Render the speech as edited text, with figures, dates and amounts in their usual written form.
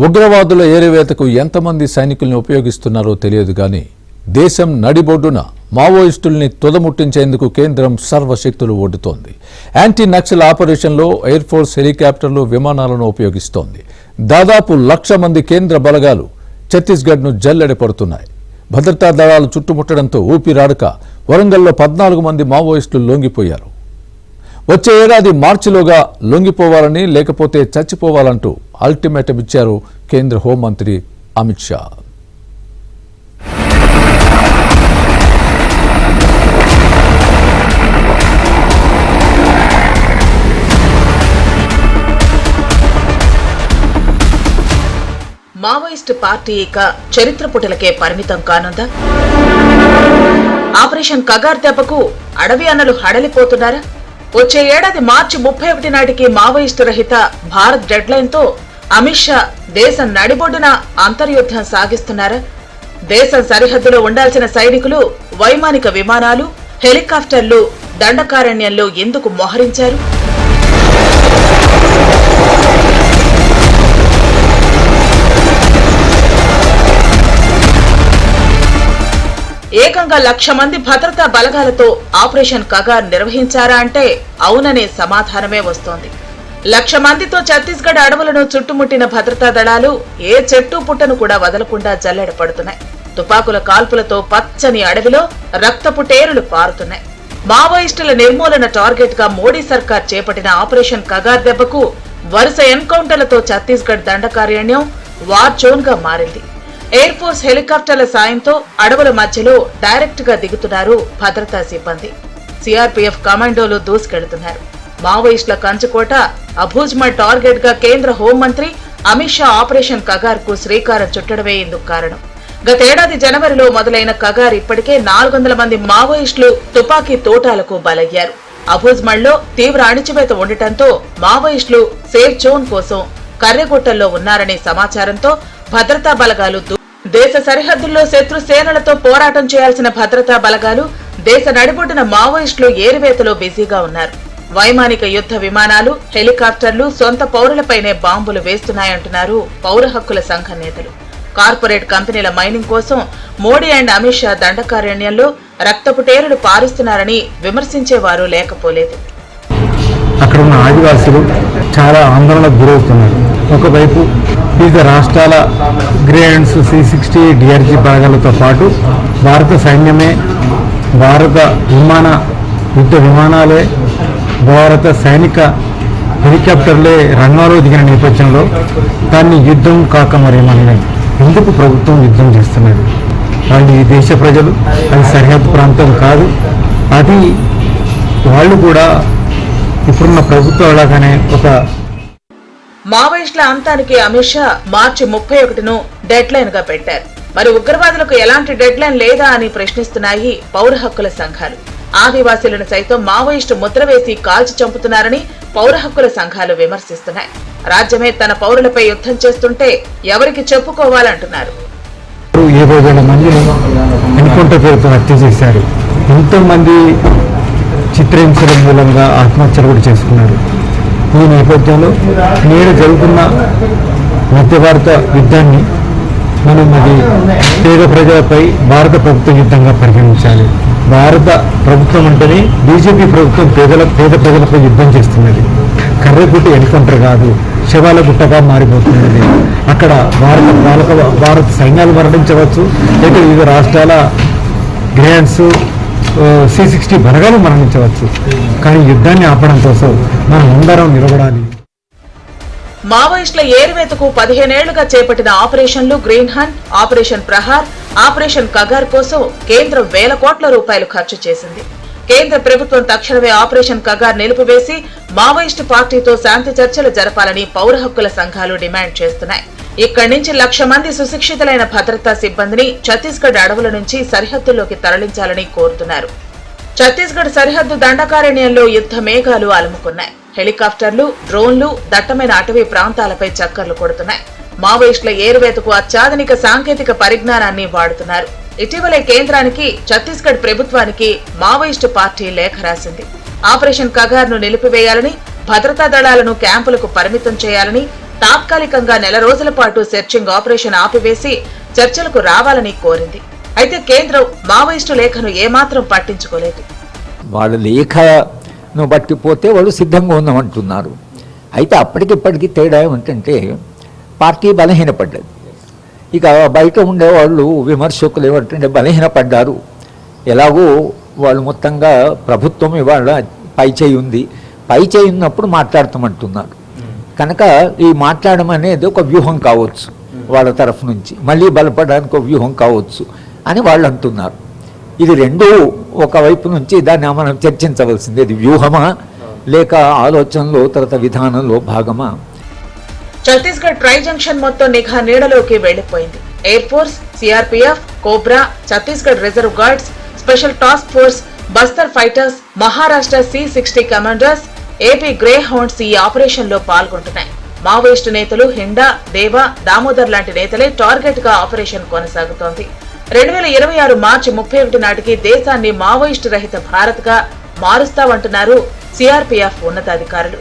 ఉగ్రవాదుల ఏరివేతకు ఎంతమంది సైనికుల్ని ఉపయోగిస్తున్నారో తెలియదు గాని దేశం నడిబొడ్డున మావోయిస్టుల్ని తుదముట్టించేందుకు కేంద్రం సర్వశక్తులు ఒడ్డుతోంది. యాంటీ నక్సల్ ఆపరేషన్లో ఎయిర్ ఫోర్స్ హెలికాప్టర్లు, విమానాలను ఉపయోగిస్తోంది. దాదాపు 1,00,000 మంది కేంద్ర బలగాలు ఛత్తీస్గఢ్ను జల్లెడపడుతున్నాయి. భద్రతా దళాలు చుట్టుముట్టడంతో ఊపిరాడక వరంగల్లో 14 మంది మావోయిస్టులు లొంగిపోయారు. వచ్చే ఏడాది మార్చిలోగా లొంగిపోవాలని, లేకపోతే చచ్చిపోవాలంటూ అల్టిమేటం ఇచ్చారు కేంద్ర హోంమంత్రి అమిత్ షా. మావోయిస్టు పార్టీ ఇక చరిత్ర పుటలకే పరిమితం కానుందా? ఆపరేషన్ కగార్ దెబ్బకు అడవి అన్నలు హడలిపోతున్నారా? వచ్చే ఏడాది మార్చి 31 నాటికి మావోయిస్టు రహిత భారత్ డెడ్ లైన్ తో అమిత్ షా దేశం నడిబొడ్డున అంతర్యుద్ధం సాగిస్తున్నారా? దేశం సరిహద్దులో ఉండాల్సిన సైనికులు వైమానిక విమానాలు, హెలికాప్టర్లు దండకారణ్యంలో ఎందుకు మోహరించారు? ఏకంగా 1,00,000 మంది భద్రతా బలగాలతో ఆపరేషన్ కగార్ నిర్వహించారా అంటే అవుననే సమాధానమే వస్తోంది. 1,00,000 మందితో ఛత్తీస్గఢ్ అడవులను చుట్టుముట్టిన భద్రతా దళాలు ఏ చెట్టు పుట్టను కూడా వదలకుండా జల్లెడ పడుతున్నాయి. తుపాకుల కాల్పులతో పచ్చని అడవిలో రక్తపు టేరులు పారుతున్నాయి. మావోయిస్టుల నిర్మూలన టార్గెట్ గా మోడీ సర్కార్ చేపట్టిన ఆపరేషన్ కగార్ దెబ్బకు వరుస ఎన్కౌంటర్లతో ఛత్తీస్గఢ్ దండకారణ్యం వార్ జోన్ గా మారింది. ఎయిర్ ఫోర్స్ హెలికాప్టర్ల సాయంతో అడవుల మధ్యలో డైరెక్ట్ గా దిగుతున్నారు భద్రతా సిబ్బంది. సిఆర్పీఎఫ్ కమాండోలు దూసుకెడుతున్నారు. మావోయిస్టుల కంచుకోట అబూజ్మల్ టార్గెట్ గా కేంద్ర హోంమంత్రి అమిత్ షా ఆపరేషన్ కగార్ కు శ్రీకారం చుట్టడమే ఇందుకు కారణం. గతేడాది జనవరిలో మొదలైన కగార్ ఇప్పటికే 400 మంది మావోయిస్టులు తుపాకీ తోటాలకు బలయ్యారు. అబూజ్మల్ లో తీవ్ర అణిచివేత ఉండటంతో మావోయిస్టులు సేఫ్ జోన్ కోసం కర్రెగుట్టల్లో ఉన్నారనే సమాచారంతో భద్రతా బలగాలు దేశ సరిహద్దుల్లో శత్రు సేనలతో పోరాటం చేయాల్సిన భద్రతా బలగాలు దేశ నడిబొడ్డున మావోయిస్టులు ఏరివేతలో బిజీగా ఉన్నారు. వైమానిక యుద్ధ విమానాలు, హెలికాప్టర్లు సొంత పౌరులపైనే బాంబులు వేస్తున్నాయంటున్నారు పౌర హక్కుల సంఘ నేతలు. కార్పొరేట్ కంపెనీల మైనింగ్ కోసం మోడీ అండ్ అమిత్ షా దండకారణ్యంలో రక్తపు టేరులు పారుస్తున్నారని విమర్శించేవారు లేకపోలేదు. అక్కడ ఉన్న ఆదివాసులు చాలా ఆందోళనకు గురవుతున్నారు. ఒకవైపు వివిధ రాష్ట్రాల గ్రేడ్స్ C-60 DRG భాగాలతో పాటు భారత సైన్యమే, భారత యుద్ధ విమానాలే, భారత సైనిక హెలికాప్టర్లే రంగంలో దిగిన నేపథ్యంలో దాన్ని యుద్ధం కాక మరేమని ఎందుకు ప్రభుత్వం యుద్ధం చేస్తున్నది? వాళ్ళు ఈ దేశ ప్రజలు, అది సరిహద్దు ప్రాంతం కాదు. అది వాళ్ళు కూడా ఇప్పుడున్న ప్రభుత్వం లాగానే ఒక మావోయిస్టుల అంతానికి అమిత్ షా మార్చి 31ను డెడ్ లైన్ గా పెట్టారు. మరి ఉగ్రవాదులకు ఎలాంటి డెడ్ లైన్ లేదా అని ప్రశ్నిస్తున్నాయి పౌర హక్కుల సంఘాలు. ఆదివాసీలను సైతం మావోయిస్టు ముద్ర వేసి కాల్చి చంపుతున్నారని పౌర హక్కుల సంఘాలు విమర్శిస్తున్నాయి. రాజ్యమే తన పౌరులపై యుద్ధం చేస్తుంటే ఎవరికి చెప్పుకోవాలంటున్నారు. 20,000 మందిని ఎన్కౌంటర్ పేరుతో హత్య చేశారు. ఎంతో మంది చిత్రహింసల మూలంగా ఆత్మహత్యలు కూడా చేసుకున్నారు. ఈ నేపథ్యంలో నేడు జరుగుతున్న మధ్య భారత యుద్ధాన్ని మనం అది పేద ప్రజలపై భారత ప్రభుత్వ యుద్ధంగా పరిగణించాలి. భారత ప్రభుత్వం అంటేనే బీజేపీ ప్రభుత్వం పేద ప్రజలపై యుద్ధం చేస్తున్నది. కర్రెగుట్ట ఎన్కౌంటర్ కాదు, శవాల గుట్టగా మారిపోతున్నది. అక్కడ భారత సైన్యాలు మరణించవచ్చు, లేదా వివిధ రాష్ట్రాల గ్రేడ్స్ C-60 బలగాలు మరణించవచ్చు. కానీ యుద్ధాన్ని ఆపడం కోసం మనం అందరం నిలబడాలి. మావోయిస్టుల ఏరివేతకు 15 ఏళ్లుగా చేపట్టిన ఆపరేషన్లు green hunt, operation Prahar, operation Kagar కోసం కేంద్రం వేల కోట్ల రూపాయలు ఖర్చు చేసింది. కేంద్ర ప్రభుత్వం తక్షణమే ఆపరేషన్ కగార్ నిలిపివేసి మావోయిస్టు పార్టీతో శాంతి చర్చలు జరపాలని పౌర హక్కుల సంఘాలు డిమాండ్ చేస్తున్నాయి. ఇక్కడి నుంచి 1,00,000 మంది సుశిక్షితులైన భద్రతా సిబ్బందిని ఛత్తీస్గఢ్ అడవుల నుంచి సరిహద్దుల్లోకి తరలించాలని కోరుతున్నారు. ఛత్తీస్గఢ్ సరిహద్దు దండకారణ్యంలో యుద్ధ మేఘాలు అలుముకున్నాయి. హెలికాప్టర్లు, డ్రోన్లు దట్టమైన అటవీ ప్రాంతాలపై చక్కర్లు కొడుతున్నాయి. మావోయిస్టుల ఏరువేతకు అత్యాధునిక సాంకేతిక పరిజ్ఞానాన్ని వాడుతున్నారు. ఇటీవలే కేంద్రానికి, ఛత్తీస్గఢ్ ప్రభుత్వానికి మావోయిస్టు పార్టీ లేఖ రాసింది. ఆపరేషన్ కగార్ ను నిలిపివేయాలని, భద్రతా దళాలను క్యాంపులకు పరిమితం చేయాలని, తాత్కాలికంగా నెల రోజుల పాటు సెర్చింగ్ ఆపరేషన్ ఆపివేసి చర్చలకు రావాలని కోరింది. అయితే కేంద్రం మావోయిస్టు లేఖను ఏమాత్రం పట్టించుకోలేదు. వాళ్ళ లేఖను బట్టి పోతే వాళ్ళు సిద్ధంగా ఉన్నామంటున్నారు. అయితే అప్పటికిప్పటికీ తేడా ఏమిటంటే పార్టీ బలహీనపడ్డది. ఇక బయట ఉండేవాళ్ళు విమర్శకులు ఏమంటే బలహీనపడ్డారు, ఎలాగో వాళ్ళు మొత్తంగా ప్రభుత్వం ఇవాళ పైచేయి ఉంది, పైచేయి ఉన్నప్పుడు మాట్లాడతామంటున్నారు. కనుక ఈ మాట్లాడడం అనేది ఒక వ్యూహం కావచ్చు, వాళ్ళ తరఫు నుంచి మళ్ళీ బలపడడానికి ఒక వ్యూహం కావచ్చు అని వాళ్ళు అంటున్నారు. ఇది రెండూ ఒకవైపు నుంచి దాన్ని మనం చర్చించవలసింది. ఇది వ్యూహమా లేక ఆలోచనలో తర్వాత విధానంలో భాగమా? ఛత్తీస్గఢ్ ట్రై జంక్షన్ మొత్తం నిఘా నీడలోకి వెళ్లిపోయింది. Air force, CRPF, cobra, Chhattisgarh reserve guards, special task force, Bastar fighters, Maharashtra C-60 commanders, AP grey hounds ఈ ఆపరేషన్ లో పాల్గొంటున్నాయి. మావోయిస్టు నేతలు హిండా, దేవా, దామోదర్ లాంటి నేతలే టార్గెట్ గా ఆపరేషన్ కొనసాగుతోంది. 2026 మార్చి 31 నాటికి దేశాన్ని మావోయిస్టు రహిత భారత్ గా మారుస్తామంటున్నారు సిఆర్పీఎఫ్ ఉన్నతాధికారులు.